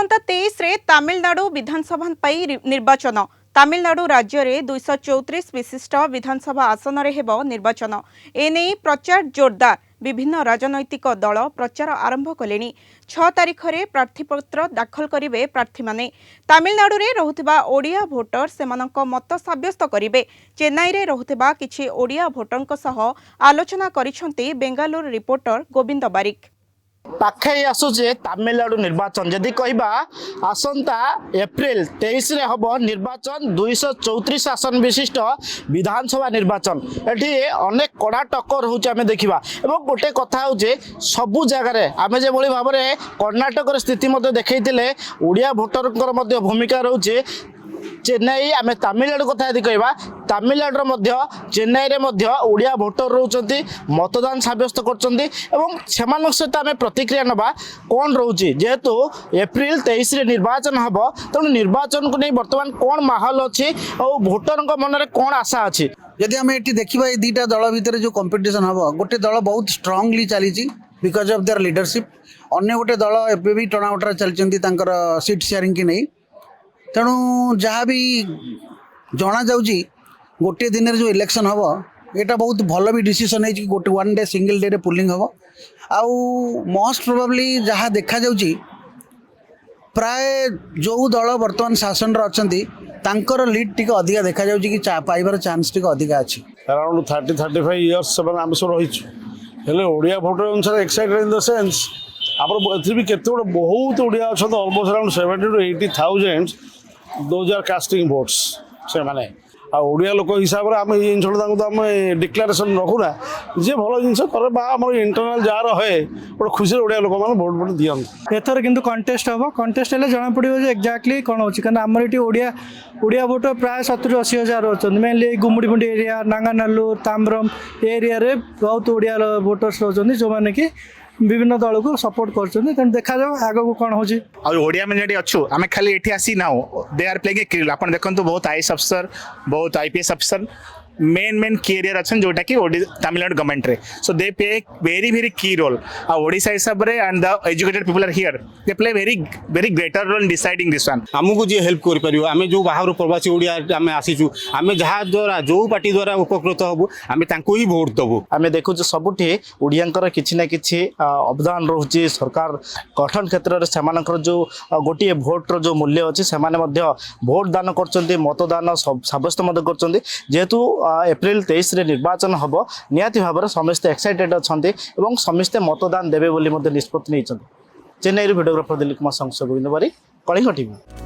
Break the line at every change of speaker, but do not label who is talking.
आसंता 23 रे तमिलनाडु विधानसभा निर्वाचन। तमिलनाडु राज्य रे 234 विशिष्ट विधानसभा आसन रे हेबो निर्वाचन। एने प्रचार जोरदार। विभिन्न राजनैतिक दल प्रचार आरंभ कलेनी। 6 तारिख रे प्रार्थीपत्र दाखल करिवे प्रार्थी माने। तमिलनाडु रे रहुथिबा ओडिया भोटर सेमानक मत साब्यस्त करिवे। चेन्नई रे रहुथिबा किछि ओडिया भोटरक सह आलोचना करिसंती बेंगालुरु रिपोर्टर गोविंद बारिक।
पाखे आसुचे तमिलनाडु निर्वाचन जदि कहबा आसंता एप्रिल 23 रे हबो निर्वाचन 234 आसन विशिष्ट विधानसभा निर्वाचन। एठी अनेक कड़ा टक्कर होउचे आमे देखिबा एवं गोटे कथा होउचे सबु जगह रे आमे जे भली भाबरे कर्नाटक रे स्थिति मध्ये देखैतिले ओडिया भोटरकर मध्ये भूमिका रहउचे। चेन्नई आमे तमिलनाडु कथा यदि कहबा तमिलनाडु मध्य चेन्नई रे मध्य ओडिया भोटर रहउचंती मतदान साब्यस्त करचंती एवं सेमानक सहित आमे प्रतिक्रिया नबा कोन रहउची जेहेतु एप्रिल 23 रे निर्वाचन हबो तनु निर्वाचन को नै वर्तमान कोन माहौल अछि और भोटरक मन रे कोन आशा अछि।
यदि आमे एठी देखिबा ए दीटा दल भितर जो कंपटीशन हबो गोटे दल बहुत स्ट्रांगली चलीची बिकॉज ऑफ देयर लीडरशिप। अन्य गोटे दल एबे भी टणाउटरा चलचंती तांकर सीट शेयरिंग की नै। तेणु जहाँ भी जना जाऊँगी गोटे दिन जो इलेक्शन हम यहाँ बहुत भल भी डिसीजन है गोटे 1 डे सिंगल डे पुलिंग हम आउ मोस्ट प्रोबेबली जहाँ देखा जाऊँगी प्राय जो दल बर्तमान शासन अच्छा लीड टी अधिका देखा जाऊँगी कि पाइबार चांस टी अधिका अच्छी
अराउंड 30-35 इयर्स आम सब रही ओडिया भोटर अनुसार एक्साइटेड इन द सेंस आप भी केते बहुत ओडिया अच्छा almost around 70 to 80,000 those are casting votes से माने आ ओडिया लोक हिसाब रे आम ये जिन आम डिक्लेरेसन रखुना जी भल जिन आम इंटरनाल जार है गोटे खुशी ओडिया लोक मैंने भोट भोट दिखते।
एथर किंतु कंटेस्ट हम कंटेस्ट हेल्ले जना पड़ो एक्जाक्टली कौन हो आमर ये ओडिया भोटर प्राय 70-80 हजार अच्छा मेनली गुमुड़ीपुंडी एरिया नांगानाल्लूर ताम्रम एरिया रे बहुत ओडिया भोटर्स रोच जो मैंने कि विभिन्न दल को सपोर्ट कर देखा जाओ आगे को कौन हो
ओडिया में जो अच्छु आम खाली ये आसी ना दे आर प्लेइंग ए की रोल। आप देखो बहुत आईएएस अफसर बहुत आईपीएस अफसर मेन कैरियर अच्छा जोटा कि तमिलनाडु गवर्नमेंट रे so they play very very key role आ ओडिशा हिसाब रे and the educated people are here they play very greater role in deciding this one.
आमको जी हेल्प कर परियो आमे जो बाहर प्रवासी ओडिया आमे आसीचु आमे जहा द्वारा जो पार्टी द्वारा उपकृत हबु आमे तांको ही वोट दबु।
आमे देखु जे सबुठी ओडियांकर किछि ना किछि अवदान रहउची सरकार गठन क्षेत्र रे सेमानकर जो गोटिए भोट रो जो मूल्य अछि सेमाने मध्य भोट दान करचंती मतदान साब्यस्त मध्य करचंती जेहेतु एप्रिल 23 रे निर्वाचन हम निहाती भाव समस्ते एक्साइटेड अच्छा समस्ते मतदान देवे बोली निष्पत्ति नहीं। चेन्नई वीडियोग्राफर दिलीप कुमार संग गोविंद बारिक कलिंग टीवी।